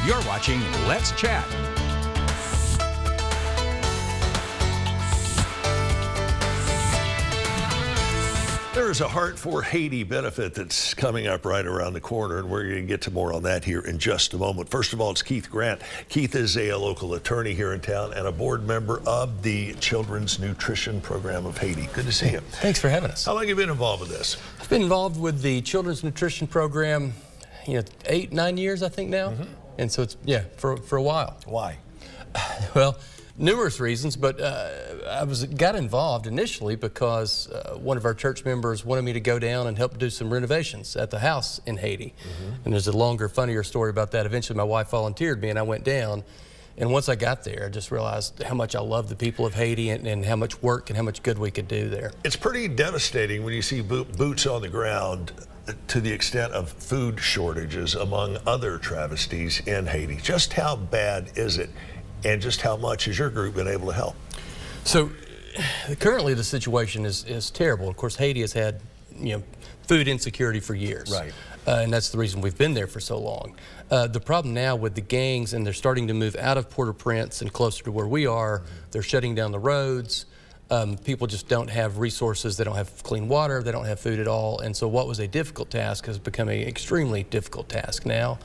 You're watching Let's Chat. There is a Heart for Haiti benefit that's coming up right around the corner, and we're going to get to more on that here in just a moment. First of all, it's Keith Grant. Keith is a local attorney here in town and a board member of the Children's Nutrition Program of Haiti. Good to see you. Thanks for having us. How long have you been involved with this? I've been involved with the Children's Nutrition Program, 8, 9 years, I think now. And so it's, for a while. Why? Well, numerous reasons, but I got involved initially because one of our church members wanted me to go down and help do some renovations at the house in Haiti. And there's a longer, funnier story about that. Eventually, my wife volunteered me, and I went down. And once I got there, I just realized how much I love the people of Haiti and how much work and how much good we could do there. It's pretty devastating when you see boots on the ground to the extent of food shortages, among other travesties in Haiti. Just how bad is it? And just how much has your group been able to help? So currently the situation is terrible. Of course, Haiti has had food insecurity for years. Right. And that's the reason we've been there for so long. The problem now with the gangs, and they're starting to move out of Port-au-Prince and closer to where we are, they're shutting down the roads. People just don't have resources. They don't have clean water. They don't have food at all. And so what was a difficult task has become an extremely difficult task now.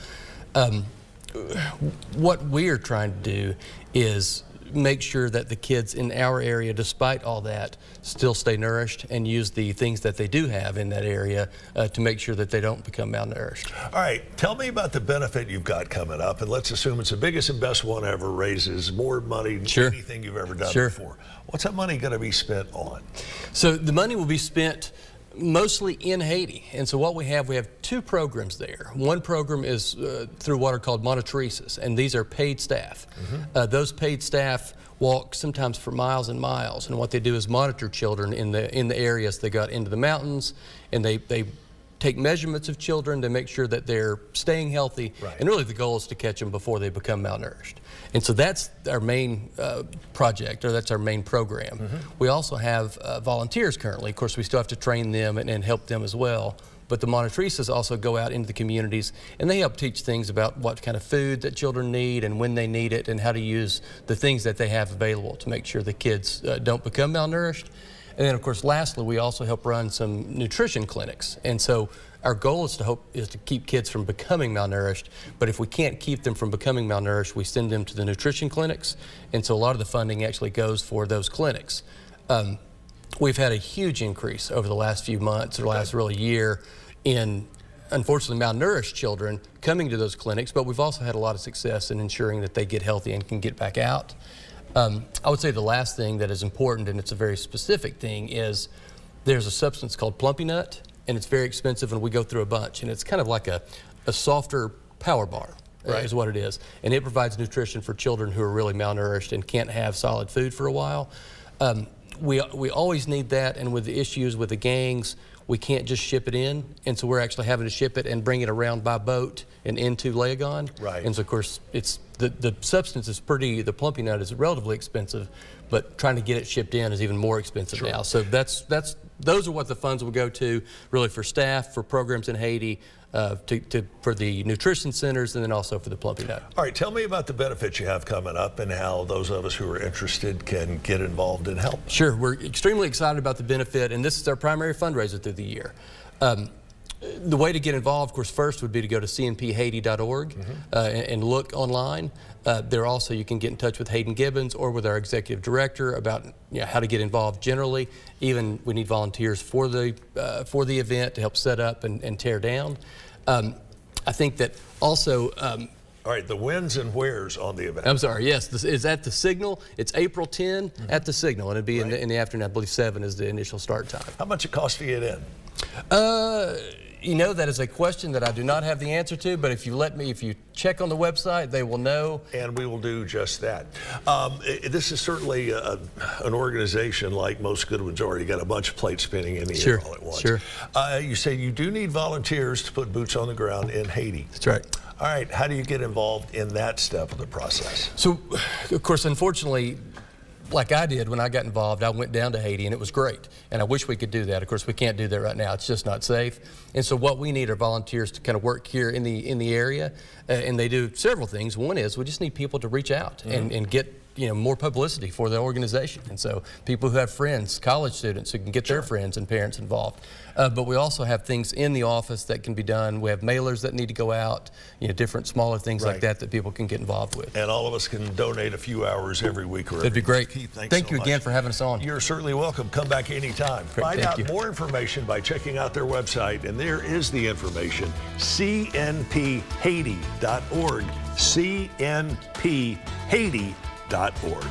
What we're trying to do is make sure that the kids in our area, despite all that, still stay nourished and use the things that they do have in that area to make sure that they don't become malnourished. All right, tell me about the benefit you've got coming up, and let's assume it's the biggest and best one ever, raises more money than anything you've ever done before. What's that money going to be spent on? So the money will be spent mostly in Haiti. And so what we have 2 programs there. One program is through what are called monitresses, and these are paid staff. Those paid staff walk sometimes for miles and miles, and what they do is monitor children in the areas they got into the mountains, and they take measurements of children to make sure that they're staying healthy. And really the goal is to catch them before they become malnourished. And so that's our main project, or that's our main program. We also have volunteers currently. Of course, we still have to train them and help them as well. But the monitresses also go out into the communities, and they help teach things about what kind of food that children need and when they need it, and how to use the things that they have available to make sure the kids don't become malnourished. And then, of course, lastly, we also help run some nutrition clinics. And so our goal is to keep kids from becoming malnourished. But if we can't keep them from becoming malnourished, we send them to the nutrition clinics. And so a lot of the funding actually goes for those clinics. We've had a huge increase over the last few months, or the last really year, in unfortunately malnourished children coming to those clinics. But we've also had a lot of success in ensuring that they get healthy and can get back out. I would say the last thing that is important, and it's a very specific thing, is there's a substance called plumpy nut, and it's very expensive, and we go through a bunch, and it's kind of like a softer power bar, is what it is. And it provides nutrition for children who are really malnourished and can't have solid food for a while. We always need that, and with the issues with the gangs, we can't just ship it in, and so we're actually having to ship it and bring it around by boat and into Legon. And so, of course, it's the substance is the plumpy nut is relatively expensive, but trying to get it shipped in is even more expensive now. So those are what the funds will go to, really, for staff, for programs in Haiti, for the nutrition centers, and then also for the plumpy nut. All right, tell me about the benefits you have coming up and how those of us who are interested can get involved and help. Sure, we're extremely excited about the benefit, and this is our primary fundraiser through the year. The way to get involved, of course, first would be to go to cnphaiti.org and look online. There also, you can get in touch with Hayden Gibbons or with our executive director about how to get involved generally. Even we need volunteers for the event to help set up and tear down. I think that also. All right, the whens and wheres on the event. I'm sorry, yes, this is at the Signal. It's April 10 at the Signal, and it'll be in the afternoon. I believe 7 is the initial start time. How much it costs to get in? That is a question that I do not have the answer to, but if you check on the website, they will know. And we will do just that. This is certainly an organization like most good ones are. You got a bunch of plates spinning in the air all at once. You say you do need volunteers to put boots on the ground in Haiti. That's right. All right, how do you get involved in that step of the process? So, of course, unfortunately, like I did when I got involved, I went down to Haiti and it was great. And I wish we could do that. Of course, we can't do that right now. It's just not safe. And so what we need are volunteers to kind of work here in the area. And they do several things. One is we just need people to reach out and get more publicity for the organization. And so people who have friends, college students who can get their friends and parents involved. But we also have things in the office that can be done. We have mailers that need to go out, different smaller things like that people can get involved with. And all of us can donate a few hours every week. That'd be great. Keith, thank you so again much for having us on. You're certainly welcome. Come back anytime. Great, Find out you. more information by checking out their website. And there is the information, cnphaiti.org, cnphaiti.org.